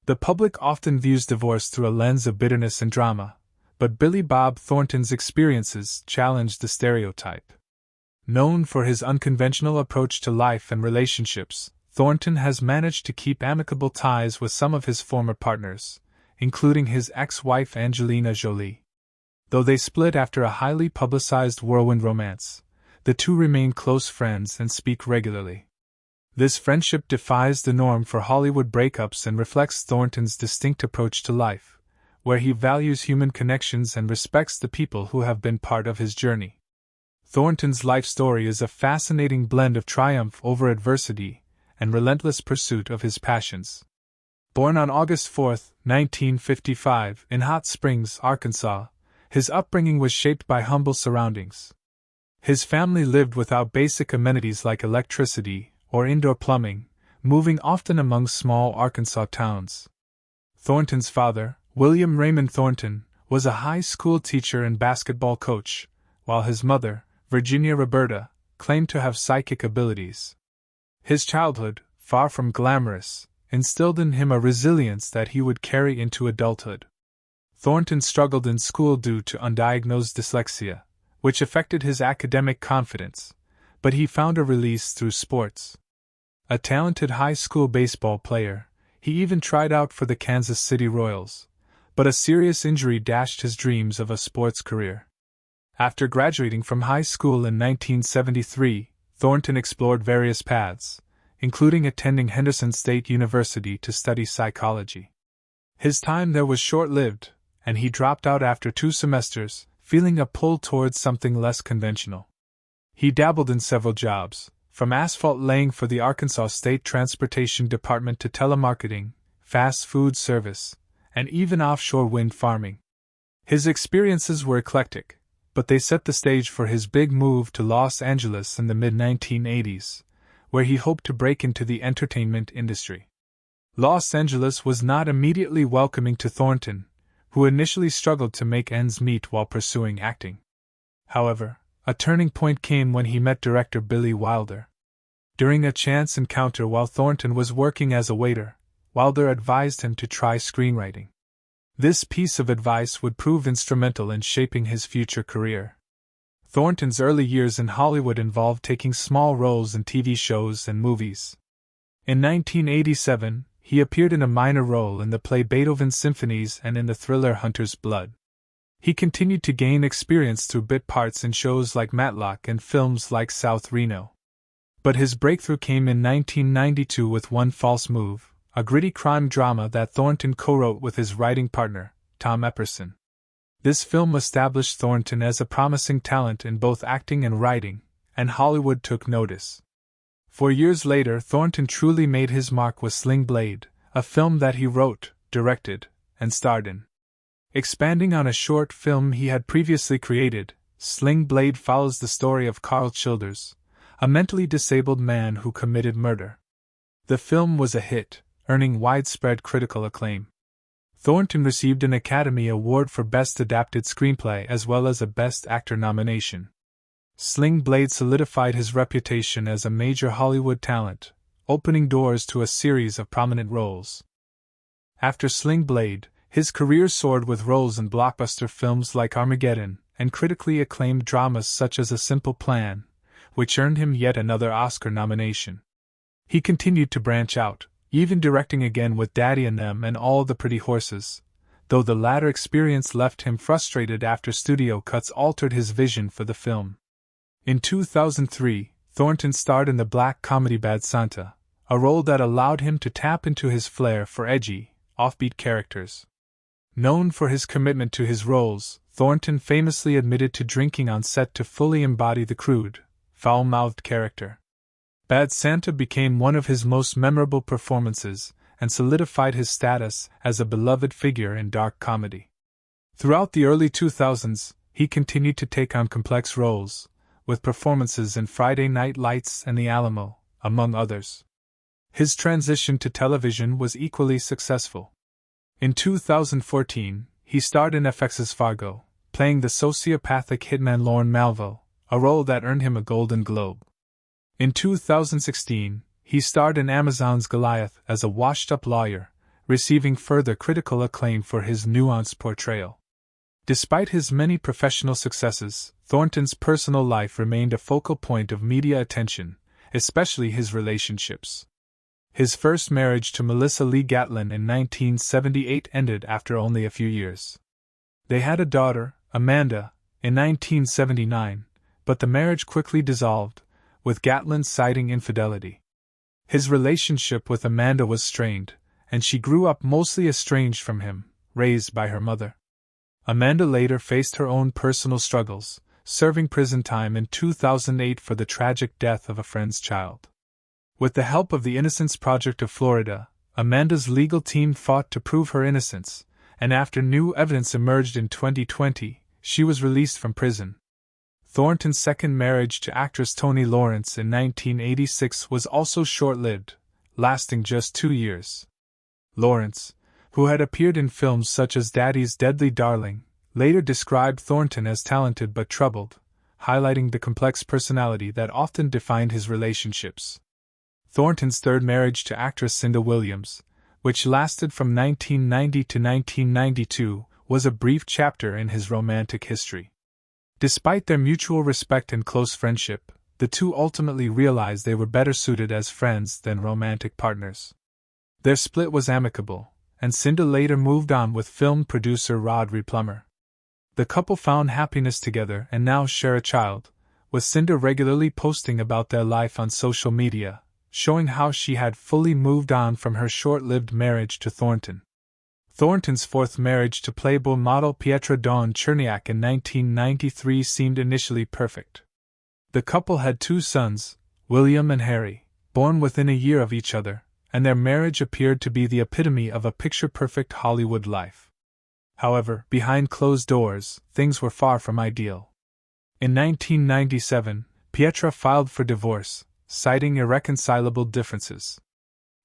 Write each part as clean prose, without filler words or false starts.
The public often views divorce through a lens of bitterness and drama, but Billy Bob Thornton's experiences challenged the stereotype. Known for his unconventional approach to life and relationships, Thornton has managed to keep amicable ties with some of his former partners, including his ex-wife Angelina Jolie. Though they split after a highly publicized whirlwind romance, the two remain close friends and speak regularly. This friendship defies the norm for Hollywood breakups and reflects Thornton's distinct approach to life, where he values human connections and respects the people who have been part of his journey. Thornton's life story is a fascinating blend of triumph over adversity and relentless pursuit of his passions. Born on August 4, 1955, in Hot Springs, Arkansas, his upbringing was shaped by humble surroundings. His family lived without basic amenities like electricity or indoor plumbing, moving often among small Arkansas towns. Thornton's father, William Raymond Thornton, was a high school teacher and basketball coach, while his mother, Virginia Roberta, claimed to have psychic abilities. His childhood, far from glamorous, instilled in him a resilience that he would carry into adulthood. Thornton struggled in school due to undiagnosed dyslexia, which affected his academic confidence, but he found a release through sports. A talented high school baseball player, he even tried out for the Kansas City Royals, but a serious injury dashed his dreams of a sports career. After graduating from high school in 1973, Thornton explored various paths, including attending Henderson State University to study psychology. His time there was short-lived, and he dropped out after 2 semesters, feeling a pull towards something less conventional. He dabbled in several jobs, from asphalt laying for the Arkansas State Transportation Department to telemarketing, fast food service, and even offshore wind farming. His experiences were eclectic, but they set the stage for his big move to Los Angeles in the mid-1980s, where he hoped to break into the entertainment industry. Los Angeles was not immediately welcoming to Thornton, who initially struggled to make ends meet while pursuing acting. However, a turning point came when he met director Billy Wilder. During a chance encounter while Thornton was working as a waiter, Wilder advised him to try screenwriting. This piece of advice would prove instrumental in shaping his future career. Thornton's early years in Hollywood involved taking small roles in TV shows and movies. In 1987, he appeared in a minor role in the play Beethoven's Symphonies and in the thriller Hunter's Blood. He continued to gain experience through bit parts in shows like Matlock and films like South Reno. But his breakthrough came in 1992 with One False Move, a gritty crime drama that Thornton co-wrote with his writing partner, Tom Epperson. This film established Thornton as a promising talent in both acting and writing, and Hollywood took notice. 4 years later, Thornton truly made his mark with Sling Blade, a film that he wrote, directed, and starred in. Expanding on a short film he had previously created, Sling Blade follows the story of Carl Childers, a mentally disabled man who committed murder. The film was a hit, earning widespread critical acclaim. Thornton received an Academy Award for Best Adapted Screenplay as well as a Best Actor nomination. Sling Blade solidified his reputation as a major Hollywood talent, opening doors to a series of prominent roles. After Sling Blade, his career soared with roles in blockbuster films like Armageddon and critically acclaimed dramas such as A Simple Plan, which earned him yet another Oscar nomination. He continued to branch out, even directing again with Daddy and Them and All the Pretty Horses, though the latter experience left him frustrated after studio cuts altered his vision for the film. In 2003, Thornton starred in the black comedy Bad Santa, a role that allowed him to tap into his flair for edgy, offbeat characters. Known for his commitment to his roles, Thornton famously admitted to drinking on set to fully embody the crude, foul-mouthed character. Bad Santa became one of his most memorable performances and solidified his status as a beloved figure in dark comedy. Throughout the early 2000s, he continued to take on complex roles, with performances in Friday Night Lights and The Alamo, among others. His transition to television was equally successful. In 2014, he starred in FX's Fargo, playing the sociopathic hitman Lorne Malvo, a role that earned him a Golden Globe. In 2016, he starred in Amazon's Goliath as a washed-up lawyer, receiving further critical acclaim for his nuanced portrayal. Despite his many professional successes, Thornton's personal life remained a focal point of media attention, especially his relationships. His first marriage to Melissa Lee Gatlin in 1978 ended after only a few years. They had a daughter, Amanda, in 1979, but the marriage quickly dissolved, with Gatlin citing infidelity. His relationship with Amanda was strained, and she grew up mostly estranged from him, raised by her mother. Amanda later faced her own personal struggles, serving prison time in 2008 for the tragic death of a friend's child. With the help of the Innocence Project of Florida, Amanda's legal team fought to prove her innocence, and after new evidence emerged in 2020, she was released from prison. Thornton's second marriage to actress Toni Lawrence in 1986 was also short-lived, lasting just 2 years. Lawrence, who had appeared in films such as Daddy's Deadly Darling, later described Thornton as talented but troubled, highlighting the complex personality that often defined his relationships. Thornton's third marriage to actress Cinda Williams, which lasted from 1990 to 1992, was a brief chapter in his romantic history. Despite their mutual respect and close friendship, the two ultimately realized they were better suited as friends than romantic partners. Their split was amicable, and Cinda later moved on with film producer Rodri Plummer. The couple found happiness together and now share a child, with Cinda regularly posting about their life on social media, showing how she had fully moved on from her short-lived marriage to Thornton. Thornton's fourth marriage to Playboy model Pietra Dawn Cherniak in 1993 seemed initially perfect. The couple had 2 sons, William and Harry, born within a year of each other, and their marriage appeared to be the epitome of a picture-perfect Hollywood life. However, behind closed doors, things were far from ideal. In 1997, Pietra filed for divorce, citing irreconcilable differences.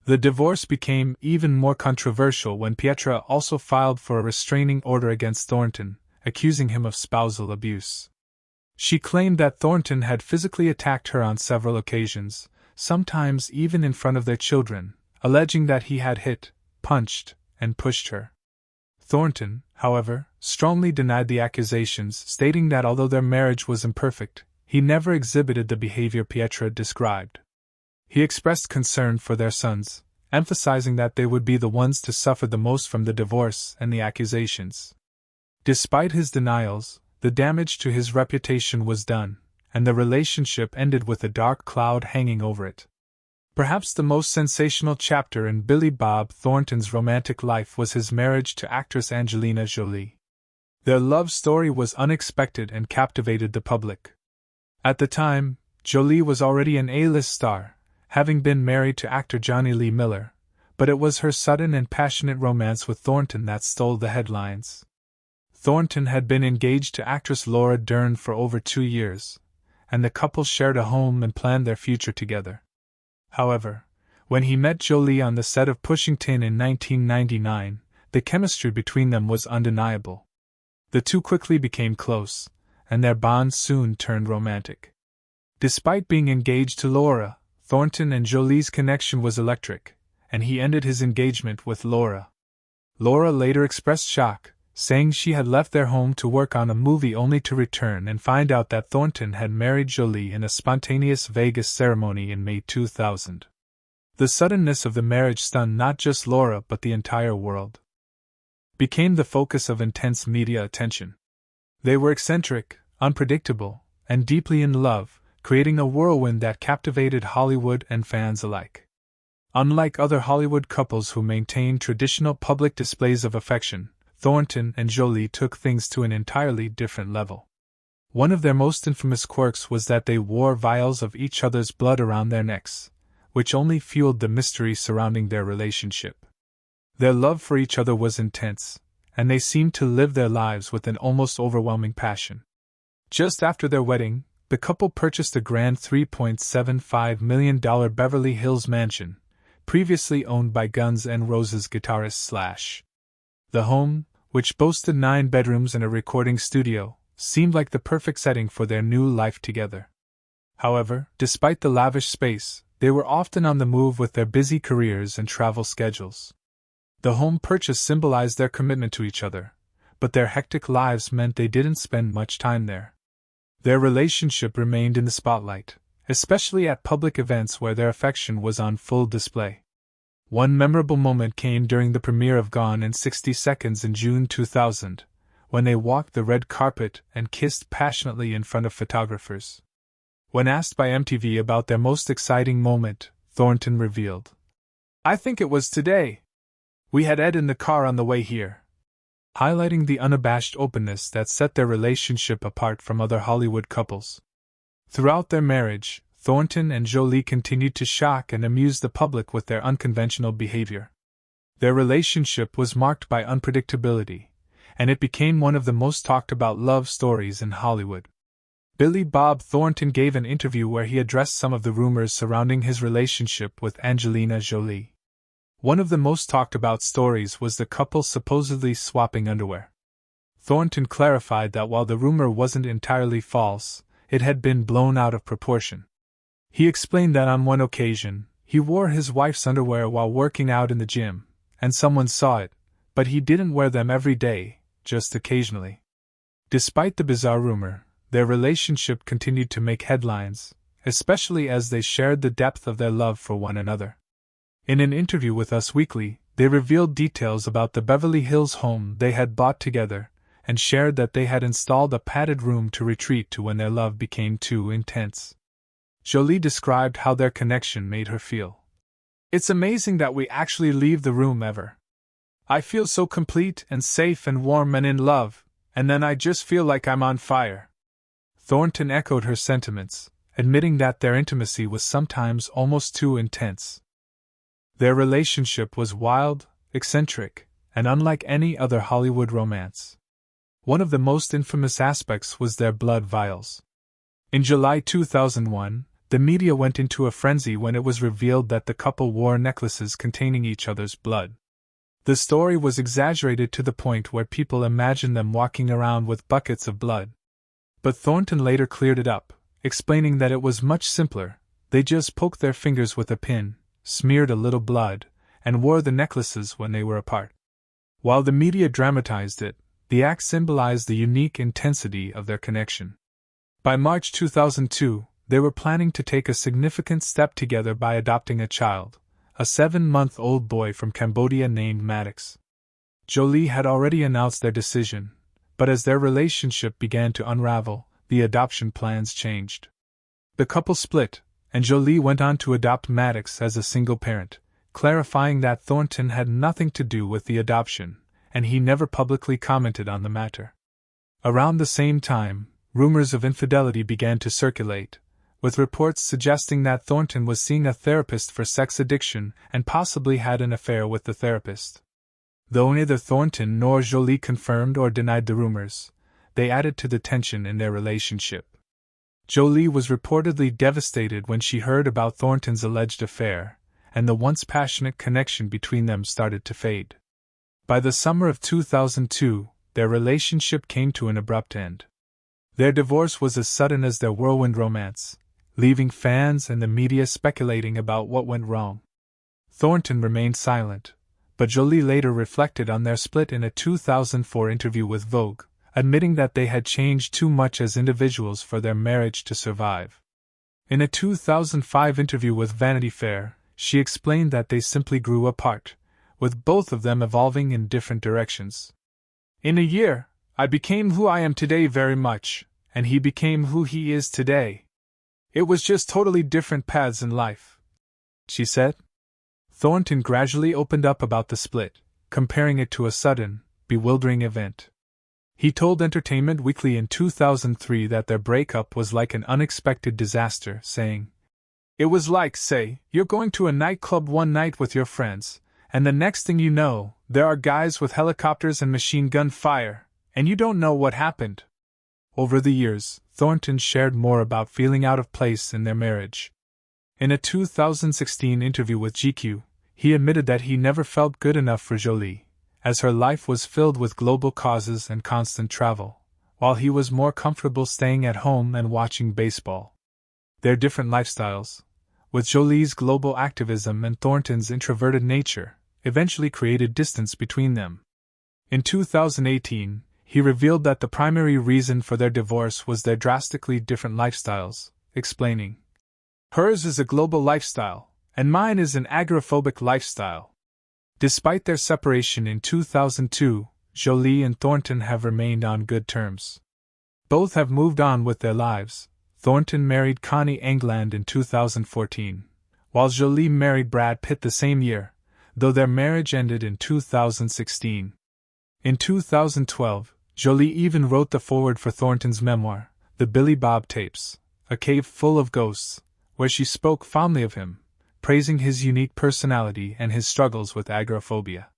The divorce became even more controversial when Pietra also filed for a restraining order against Thornton, accusing him of spousal abuse. She claimed that Thornton had physically attacked her on several occasions, sometimes even in front of their children, alleging that he had hit, punched, and pushed her. Thornton, however, strongly denied the accusations, stating that although their marriage was imperfect, he never exhibited the behavior Pietra described. He expressed concern for their sons, emphasizing that they would be the ones to suffer the most from the divorce and the accusations. Despite his denials, the damage to his reputation was done, and the relationship ended with a dark cloud hanging over it. Perhaps the most sensational chapter in Billy Bob Thornton's romantic life was his marriage to actress Angelina Jolie. Their love story was unexpected and captivated the public. At the time, Jolie was already an A-list star, having been married to actor Johnny Lee Miller, but it was her sudden and passionate romance with Thornton that stole the headlines. Thornton had been engaged to actress Laura Dern for over 2 years, and the couple shared a home and planned their future together. However, when he met Jolie on the set of Pushing Tin in 1999, the chemistry between them was undeniable. The two quickly became close, and their bond soon turned romantic. Despite being engaged to Laura, Thornton and Jolie's connection was electric, and he ended his engagement with Laura. Laura later expressed shock, saying she had left their home to work on a movie only to return and find out that Thornton had married Jolie in a spontaneous Vegas ceremony in May 2000. The suddenness of the marriage stunned not just Laura but the entire world. Became the focus of intense media attention. They were eccentric, unpredictable, and deeply in love, creating a whirlwind that captivated Hollywood and fans alike. Unlike other Hollywood couples who maintained traditional public displays of affection, Thornton and Jolie took things to an entirely different level. One of their most infamous quirks was that they wore vials of each other's blood around their necks, which only fueled the mystery surrounding their relationship. Their love for each other was intense, and they seemed to live their lives with an almost overwhelming passion. Just after their wedding, the couple purchased a grand $3.75 million Beverly Hills mansion, previously owned by Guns N' Roses guitarist Slash. The home, which boasted 9 bedrooms and a recording studio, seemed like the perfect setting for their new life together. However, despite the lavish space, they were often on the move with their busy careers and travel schedules. The home purchase symbolized their commitment to each other, but their hectic lives meant they didn't spend much time there. Their relationship remained in the spotlight, especially at public events where their affection was on full display. One memorable moment came during the premiere of Gone in 60 Seconds in June 2000, when they walked the red carpet and kissed passionately in front of photographers. When asked by MTV about their most exciting moment, Thornton revealed, "I think it was today. We had Ed in the car on the way here," highlighting the unabashed openness that set their relationship apart from other Hollywood couples. Throughout their marriage, Thornton and Jolie continued to shock and amuse the public with their unconventional behavior. Their relationship was marked by unpredictability, and it became one of the most talked about love stories in Hollywood. Billy Bob Thornton gave an interview where he addressed some of the rumors surrounding his relationship with Angelina Jolie. One of the most talked about stories was the couple supposedly swapping underwear. Thornton clarified that while the rumor wasn't entirely false, it had been blown out of proportion. He explained that on one occasion, he wore his wife's underwear while working out in the gym, and someone saw it, but he didn't wear them every day, just occasionally. Despite the bizarre rumor, their relationship continued to make headlines, especially as they shared the depth of their love for one another. In an interview with Us Weekly, they revealed details about the Beverly Hills home they had bought together, and shared that they had installed a padded room to retreat to when their love became too intense. Jolie described how their connection made her feel. "It's amazing that we actually leave the room ever. I feel so complete and safe and warm and in love, and then I just feel like I'm on fire." Thornton echoed her sentiments, admitting that their intimacy was sometimes almost too intense. Their relationship was wild, eccentric, and unlike any other Hollywood romance. One of the most infamous aspects was their blood vials. In July 2001, the media went into a frenzy when it was revealed that the couple wore necklaces containing each other's blood. The story was exaggerated to the point where people imagined them walking around with buckets of blood. But Thornton later cleared it up, explaining that it was much simpler. They just poked their fingers with a pin, smeared a little blood, and wore the necklaces when they were apart. While the media dramatized it, the act symbolized the unique intensity of their connection. By March 2002, they were planning to take a significant step together by adopting a child, a 7-month-old boy from Cambodia named Maddox. Jolie had already announced their decision, but as their relationship began to unravel, the adoption plans changed. The couple split, and Jolie went on to adopt Maddox as a single parent, clarifying that Thornton had nothing to do with the adoption, and he never publicly commented on the matter. Around the same time, rumors of infidelity began to circulate, with reports suggesting that Thornton was seeing a therapist for sex addiction and possibly had an affair with the therapist. Though neither Thornton nor Jolie confirmed or denied the rumors, they added to the tension in their relationship. Jolie was reportedly devastated when she heard about Thornton's alleged affair, and the once passionate connection between them started to fade. By the summer of 2002, their relationship came to an abrupt end. Their divorce was as sudden as their whirlwind romance, leaving fans and the media speculating about what went wrong. Thornton remained silent, but Jolie later reflected on their split in a 2004 interview with Vogue, admitting that they had changed too much as individuals for their marriage to survive. In a 2005 interview with Vanity Fair, she explained that they simply grew apart, with both of them evolving in different directions. "In a year, I became who I am today very much, and he became who he is today. It was just totally different paths in life," she said. Thornton gradually opened up about the split, comparing it to a sudden, bewildering event. He told Entertainment Weekly in 2003 that their breakup was like an unexpected disaster, saying, "It was like, say, you're going to a nightclub one night with your friends, and the next thing you know, there are guys with helicopters and machine gun fire, and you don't know what happened." Over the years, Thornton shared more about feeling out of place in their marriage. In a 2016 interview with GQ, he admitted that he never felt good enough for Jolie, as her life was filled with global causes and constant travel, while he was more comfortable staying at home and watching baseball. Their different lifestyles, with Jolie's global activism and Thornton's introverted nature, eventually created distance between them. In 2018, he revealed that the primary reason for their divorce was their drastically different lifestyles, explaining, "Hers is a global lifestyle, and mine is an agoraphobic lifestyle." Despite their separation in 2002, Jolie and Thornton have remained on good terms. Both have moved on with their lives. Thornton married Connie England in 2014, while Jolie married Brad Pitt the same year, though their marriage ended in 2016. In 2012, Jolie even wrote the foreword for Thornton's memoir, The Billy Bob Tapes, A Cave Full of Ghosts, where she spoke fondly of him, praising his unique personality and his struggles with agoraphobia.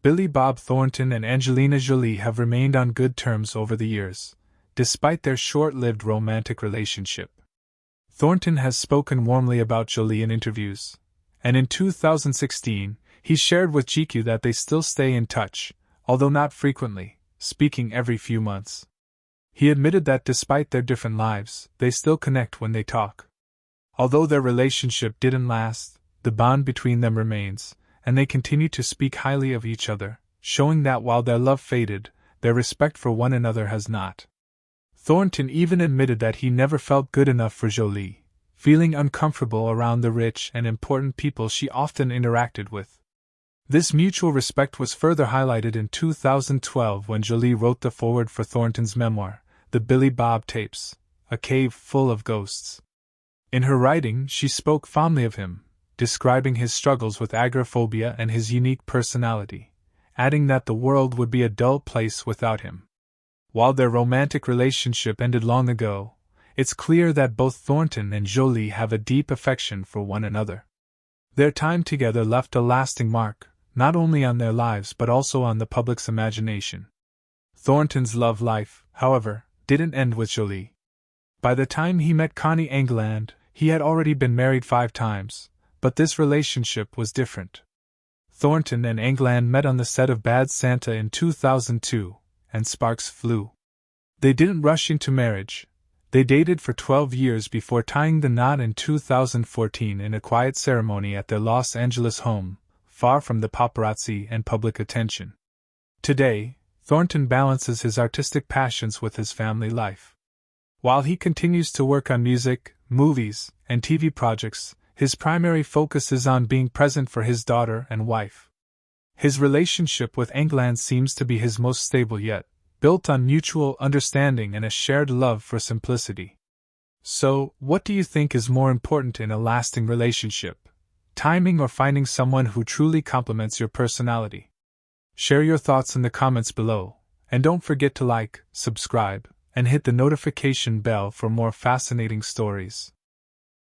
Billy Bob Thornton and Angelina Jolie have remained on good terms over the years, despite their short-lived romantic relationship. Thornton has spoken warmly about Jolie in interviews, and in 2016, he shared with GQ that they still stay in touch, although not frequently, speaking every few months. He admitted that despite their different lives, they still connect when they talk. Although their relationship didn't last, the bond between them remains, and they continue to speak highly of each other, showing that while their love faded, their respect for one another has not. Thornton even admitted that he never felt good enough for Jolie, feeling uncomfortable around the rich and important people she often interacted with. This mutual respect was further highlighted in 2012 when Jolie wrote the foreword for Thornton's memoir, The Billy Bob Tapes, A Cave Full of Ghosts. In her writing, she spoke fondly of him, describing his struggles with agoraphobia and his unique personality, adding that the world would be a dull place without him. While their romantic relationship ended long ago, it's clear that both Thornton and Jolie have a deep affection for one another. Their time together left a lasting mark, not only on their lives but also on the public's imagination. Thornton's love life, however, didn't end with Jolie. By the time he met Connie England, he had already been married 5 times, but this relationship was different. Thornton and England met on the set of Bad Santa in 2002, and sparks flew. They didn't rush into marriage. They dated for 12 years before tying the knot in 2014 in a quiet ceremony at their Los Angeles home, far from the paparazzi and public attention. Today, Thornton balances his artistic passions with his family life. While he continues to work on music, movies, and TV projects, his primary focus is on being present for his daughter and wife. His relationship with England seems to be his most stable yet, built on mutual understanding and a shared love for simplicity. So, what do you think is more important in a lasting relationship? Timing or finding someone who truly complements your personality? Share your thoughts in the comments below, and don't forget to like, subscribe, and hit the notification bell for more fascinating stories.